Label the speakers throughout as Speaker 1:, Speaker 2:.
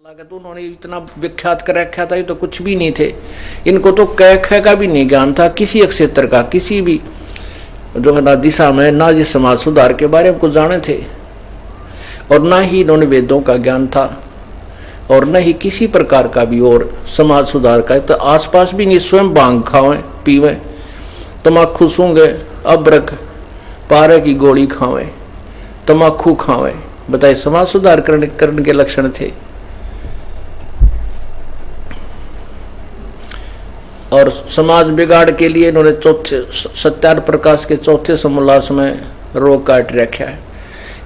Speaker 1: तो उन्होंने इतना विख्यात कर रखा था, ये तो कुछ भी नहीं थे। इनको तो क ख का भी नहीं ज्ञान था, किसी क्षेत्र का, किसी भी जो है ना दिशा में, ना ये समाज सुधार के बारे में कुछ जाने थे, और ना ही इन्होंने वेदों का ज्ञान था, और न ही किसी प्रकार का भी और समाज सुधार का। तो आसपास भी नहीं, स्वयं भांग खावें पीवें, तम्बाकू सूंघे, अबरक पारे की गोली खावें, तम्बाकू खावें। बताइए समाज सुधार करने के लक्षण थे। और समाज बिगाड़ के लिए इन्होंने चौथे सत्यार प्रकाश के चौथे समोल्लास में रोग काट रखा है।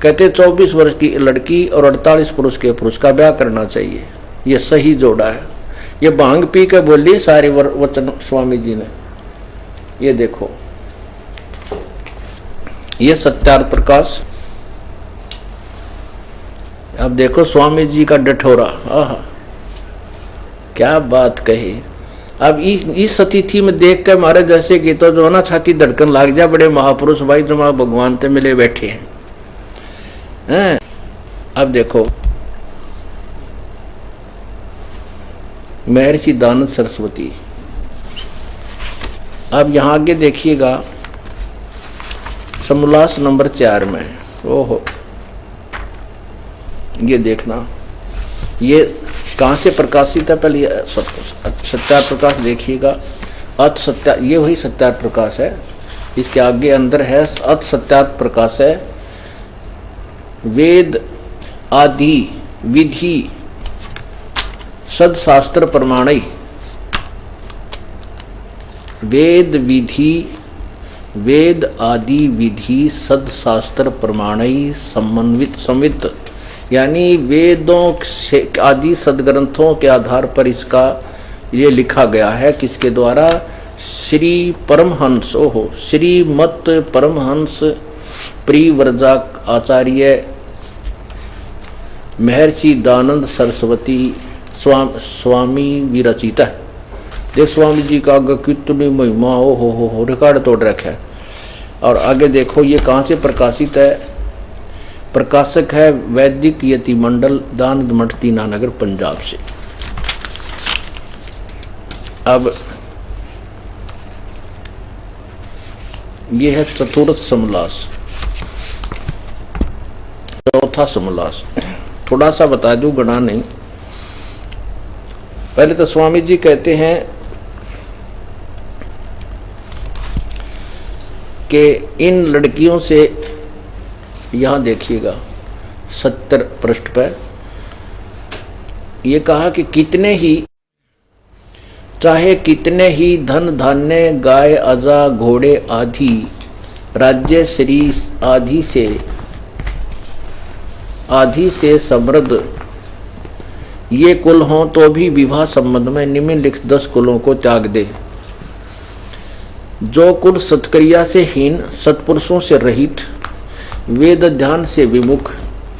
Speaker 1: कहते 24 वर्ष की लड़की और 48 पुरुष के पुरुष का ब्याह करना चाहिए, ये सही जोड़ा है। ये भांग पी के बोली सारे वचन स्वामी जी ने। ये देखो, ये सत्यार प्रकाश। अब देखो स्वामी जी का डठोरा, आहा क्या बात कही। अब इस अतिथि में देख कर हमारे जैसे कि तो जो ना छाती धड़कन लाग जाए, बड़े महापुरुष भाई जो वहां भगवान से मिले बैठे हैं। अब देखो महर्षि दानंद सरस्वती। अब यहां आगे देखिएगा समोल्लास नंबर 4 में, ओहो ये देखना, ये कहाँ से प्रकाशित है। पहले सत्यार प्रकाश देखिएगा, अथ सत्यार, ये वही सत्यार प्रकाश है। इसके आगे अंदर है अथ सत्यार प्रकाश है। वेद आदि विधि सदशास्त्र प्रमाणई, वेद विधि, वेद आदि विधि सदशास्त्र प्रमाणई समन्वित, यानी वेदों आदि सदग्रंथों के आधार पर इसका ये लिखा गया है। किसके द्वारा? श्री परमहंस, ओहो श्रीमत परमहंस प्रिव्रजा आचार्य महर्षि दानंद सरस्वती स्वामी विरचित है। देख स्वामी जी का आगे कितनी महिमा, हो रिकॉर्ड तोड़ रखा है। और आगे देखो ये कहाँ से प्रकाशित है। प्रकाशक है वैदिक यति मंडल, दानंद मठ, दीनानगर, पंजाब से। अब यह है चतुर्थ समोल्लास, चौथा समोल्लास। थोड़ा सा बता दूं, गणा नहीं। पहले तो स्वामी जी कहते हैं कि इन लड़कियों से, यहां देखिएगा 70 पृष्ठ पर यह कहा कि कितने ही, चाहे कितने ही धन धान्य, गाय अजा घोड़े आदि, राज्य श्री आदि से समृद्ध ये कुल हों, तो भी विवाह संबंध में निम्नलिखित 10 कुलों को त्याग दे। जो कुल सत्क्रिया से हीन, सत्पुरुषों से रहित, वेद ध्यान से विमुख,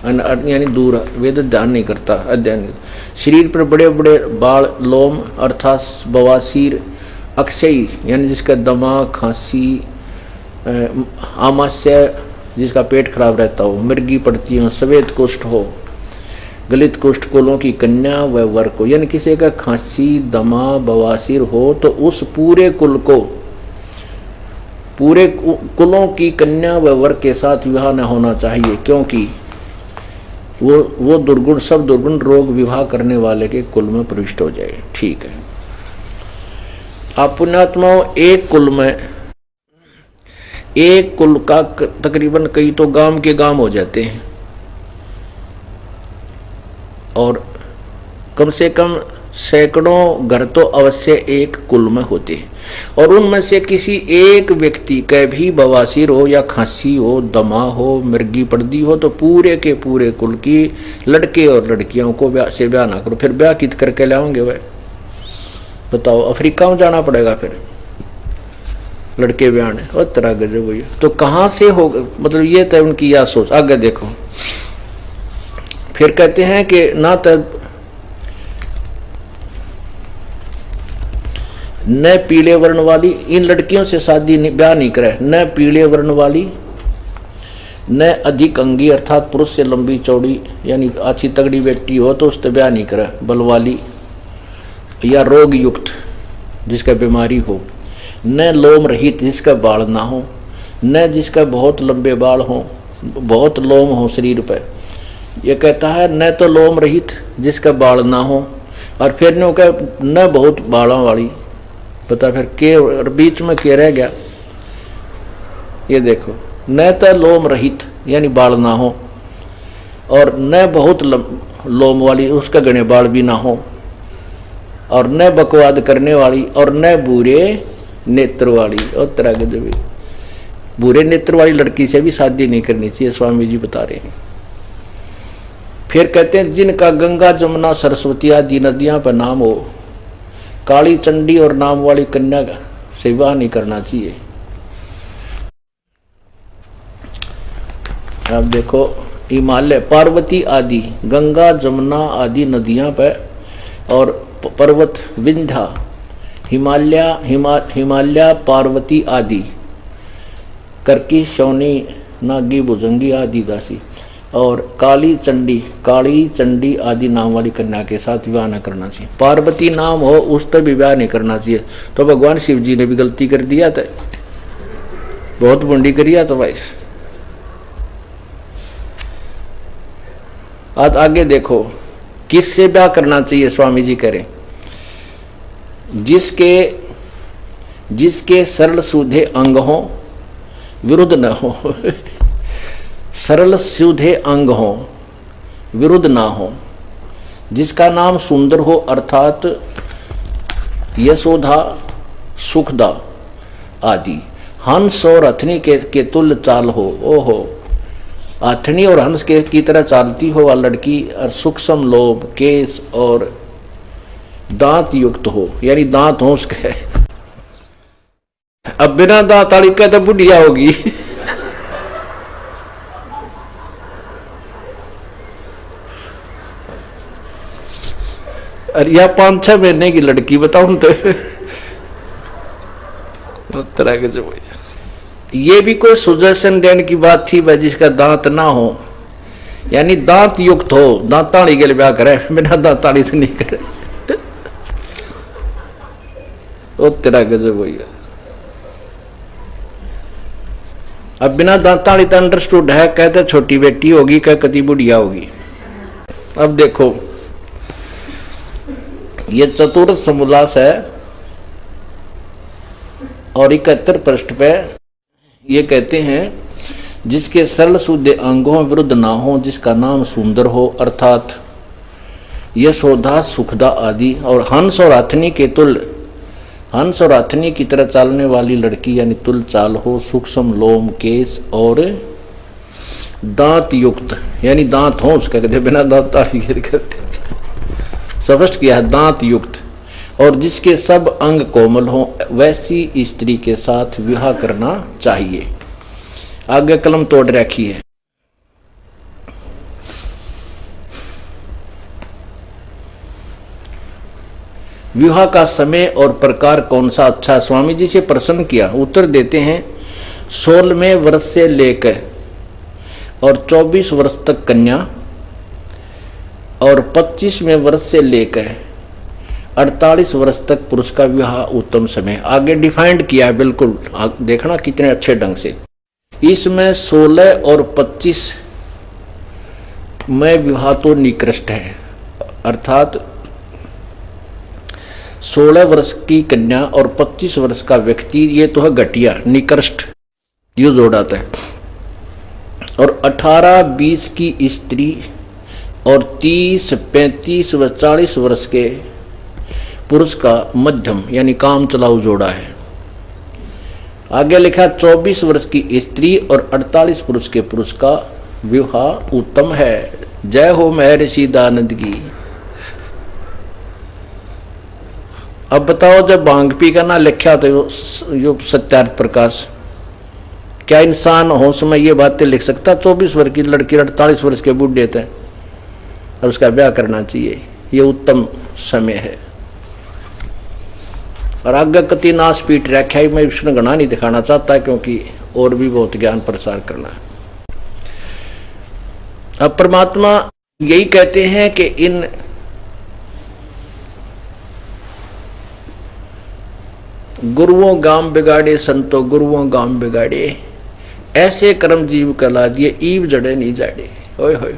Speaker 1: यानी दूर, वेद ध्यान नहीं करता, अध्ययन, शरीर पर बड़े बड़े बाल, लोम अर्थात बवासीर, अक्षय यानी जिसका दमा, खांसी, आमाशय जिसका पेट खराब रहता हो, मृगी पड़ती हो, सफेद कुष्ठ हो, गलित कुष्ठ कुलों की कन्या व वर को, यानी किसी का खांसी, दमा, बवासीर हो तो उस पूरे कुल को, पूरे कुलों की कन्या व वर के साथ विवाह न होना चाहिए, क्योंकि वो दुर्गुण, सब दुर्गुण रोग विवाह करने वाले के कुल में प्रविष्ट हो जाए। ठीक है। आप पुण्यात्माओं, एक कुल में, एक कुल का तकरीबन कई तो गांव के गांव हो जाते हैं, और कम से कम सैकड़ों घर तो अवश्य एक कुल में होते हैं। और उनमें से किसी एक व्यक्ति का भी बवासीर हो या खांसी हो, दमा हो, मृगी पड़दी हो, तो पूरे के पूरे कुल की लड़के और लड़कियों को ब्याह ना करो। फिर ब्याह कित करके लाओगे वह? बताओ, अफ्रीका में जाना पड़ेगा फिर लड़के ब्याह ने, और तरह गजब हुई। तो कहाँ से होगा, मतलब ये तो उनकी यह सोच। आगे देखो, फिर कहते हैं कि ना तब न पीले वर्ण वाली, इन लड़कियों से शादी ब्याह नहीं करे, न पीले वर्ण वाली, न अधिक अंगी अर्थात पुरुष से लंबी चौड़ी यानी अच्छी तगड़ी बेटी हो तो उससे ब्याह नहीं करे, बलवाली या रोग युक्त जिसका बीमारी हो, न लोम रहित जिसका बाल ना हो, न जिसका बहुत लंबे बाल हो, बहुत लोम हो शरीर पर। ये कहता है न तो लोम रहित जिसका बाल ना हो, और फिर नो कह न बहुत बालों वाली। पता फिर के और बीच में के रह गया। ये देखो, न तो लोम रहित यानी बाल ना हो, और न बहुत लोम वाली उसका घने बाल भी ना हो, और न बकवाद करने वाली, और न बुरे नेत्र वाली। और तरह के जो भी बुरे नेत्र वाली लड़की से भी शादी नहीं करनी चाहिए, स्वामी जी बता रहे हैं। फिर कहते हैं जिनका गंगा जमुना सरस्वती आदि नदियां पर नाम हो, काली चंडी और नाम वाली कन्या से विवाह नहीं करना चाहिए। अब देखो, हिमालय पार्वती आदि गंगा जमुना आदि नदियां पर और पर्वत विंध्या हिमालय पार्वती आदि करकी शौनी नागी भुजंगी आदि दासी और काली चंडी आदि नाम वाली कन्या के साथ विवाह न करना चाहिए। पार्वती नाम हो उस तक भी विवाह नहीं करना चाहिए। तो भगवान शिव जी ने भी गलती कर दिया था, बहुत बुंडी करिया तो भाई। आज आगे देखो किससे विवाह करना चाहिए। स्वामी जी करें जिसके सरल सूधे अंग हो, विरुद्ध न हो सरल सूधे अंग हो, विरुद्ध ना हो, जिसका नाम सुंदर हो अर्थात यशोधा सुखदा आदि, हंस और हथनी के तुल्य चाल हो। ओहो, हथनी और हंस के की तरह चालती हो वह लड़की, और सूक्ष्म लोभ केस और दांत युक्त हो, यानी दांत हो उसके। अब बिना दांत वाली का तो बुढ़िया होगी और यह 5-6 महीने की लड़की बताऊं तो तरह के जो ये भी कोई सुजैसन देने की बात थी भाई, जिसका दांत ना हो, यानी दांत युक्त हो, दांताड़ी के लिए ब्याह करे, बिना दांताड़ी से नहीं करे। वो तेरा गजब भैया। अब बिना दांताड़ी तो अंडरस्टूड है, कहते छोटी बेटी होगी, कह कति बुढ़िया होगी। अब देखो ये चतुर्थ समोल्लास है और 71 पृष्ठ पे ये कहते हैं जिसके सरल शुद्ध अंगों विरुद्ध ना हो, जिसका नाम सुंदर हो अर्थात यशोधा सुखदा आदि, और हंस और हथनी के तुल्य, हंस और हथनी की तरह चालने वाली लड़की यानी तुल चाल हो, सूक्ष्म लोम केस और दांत युक्त, यानी दांत हो उसका कहते बिना दांत करते स्पष्ट किया है, दांत युक्त, और जिसके सब अंग कोमल हो, वैसी स्त्री के साथ विवाह करना चाहिए। आगे कलम तोड़ रखी है। विवाह का समय और प्रकार कौन सा अच्छा। स्वामी जी से प्रश्न किया, उत्तर देते हैं 16वें वर्ष से लेकर और 24 वर्ष तक कन्या, और 25वें वर्ष से लेकर 48 वर्ष तक पुरुष का विवाह उत्तम समय। आगे डिफाइंड किया है बिल्कुल, देखना कितने अच्छे ढंग से। इसमें 16 और 25 में विवाह तो निकृष्ट है, अर्थात 16 वर्ष की कन्या और 25 वर्ष का व्यक्ति, ये तो है घटिया निकृष्ट, ये जोड़ाता है। और 18-20 की स्त्री और 30, 35 व 40 वर्ष के पुरुष का मध्यम यानी काम चलाऊ जोड़ा है। आगे लिखा 24 वर्ष की स्त्री और 48 पुरुष के पुरुष का विवाह उत्तम है। जय हो महर्षि दयानंद की। अब बताओ, जब भांग पी का ना लिखा तो यो सत्यार्थ प्रकाश, क्या इंसान होश में ये बातें लिख सकता? 24 वर्ष की लड़की 48 वर्ष के बूढ़े थे और उसका ब्याह करना चाहिए, ये उत्तम समय है। और आगे कति नाश पीट रखा है, मैं विष्णु गणा नहीं दिखाना चाहता क्योंकि और भी बहुत ज्ञान प्रसार करना है। अब परमात्मा यही कहते हैं कि इन गुरुओं गांव बिगाड़े, संतो गुरुओं गांव बिगाड़े, ऐसे कर्म जीव कला दिए, ईव जड़े नहीं जाड़े। ओए होए।